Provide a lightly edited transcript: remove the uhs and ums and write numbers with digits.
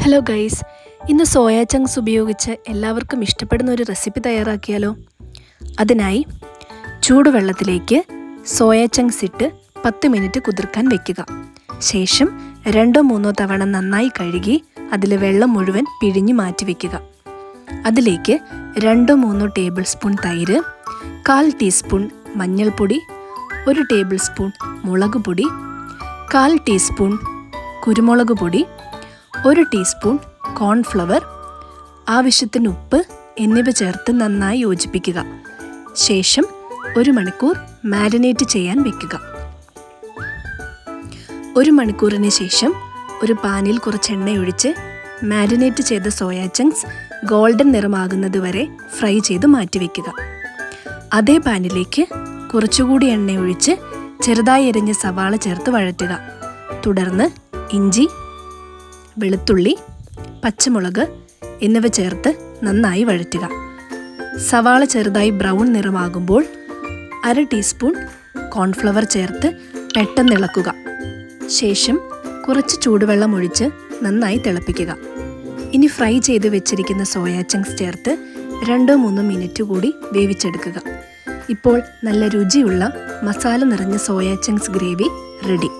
Hello guys, ഇന്ന് soya chunks ഉപയോഗിച്ച് എല്ലാവർക്കും ഇഷ്ടപ്പെടുന്ന ഒരു റെസിപ്പി തയ്യാറാക്കിയാലോ. അതിനായി ചൂടുവെള്ളത്തിലേക്ക് സോയാ ചങ്ക്സ് ഇട്ട് 10 മിനിറ്റ് കുതിർക്കാൻ വെക്കുക. ശേഷം 2-3 തവണ നന്നായി കഴുകി അതിലെ വെള്ളം മുഴുവൻ പിഴിഞ്ഞ് മാറ്റി വയ്ക്കുക. അതിലേക്ക് 2-3 ടേബിൾ സ്പൂൺ തൈര്, 1/4 ടീസ്പൂൺ മഞ്ഞൾപ്പൊടി, 1 ടേബിൾ സ്പൂൺ മുളക് പൊടി, 1/4 ടീസ്പൂൺ കുരുമുളക് പൊടി, 1 ടീസ്പൂൺ കോൺഫ്ലവർ, ആവശ്യത്തിന് ഉപ്പ് എന്നിവ ചേർത്ത് നന്നായി യോജിപ്പിക്കുക. ശേഷം 1 മണിക്കൂർ മാരിനേറ്റ് ചെയ്യാൻ വെക്കുക. 1 മണിക്കൂറിന് ശേഷം ഒരു പാനിൽ കുറച്ച് എണ്ണയൊഴിച്ച് മാരിനേറ്റ് ചെയ്ത സോയാ ചങ്ക്സ് ഗോൾഡൻ നിറമാകുന്നത് വരെ ഫ്രൈ ചെയ്ത് മാറ്റിവെക്കുക. അതേ പാനിലേക്ക് കുറച്ചുകൂടി എണ്ണയൊഴിച്ച് ചെറുതായി എരിഞ്ഞ സവാള ചേർത്ത് വഴറ്റുക. തുടർന്ന് ഇഞ്ചി, വെളുത്തുള്ളി, പച്ചമുളക് എന്നിവ ചേർത്ത് നന്നായി വഴറ്റുക. സവാള ചെറുതായി ബ്രൗൺ നിറമാകുമ്പോൾ 1/2 ടീസ്പൂൺ കോൺഫ്ലവർ ചേർത്ത് പെട്ടെന്ന് ഇളക്കുക. ശേഷം കുറച്ച് ചൂടുവെള്ളം ഒഴിച്ച് നന്നായി തിളപ്പിക്കുക. ഇനി ഫ്രൈ ചെയ്ത് വെച്ചിരിക്കുന്ന സോയാ ചങ്ക്സ് ചേർത്ത് 2-3 മിനിറ്റ് കൂടി വേവിച്ചെടുക്കുക. ഇപ്പോൾ നല്ല രുചിയുള്ള മസാല നിറഞ്ഞ സോയാ ചങ്ക്സ് ഗ്രേവി റെഡി.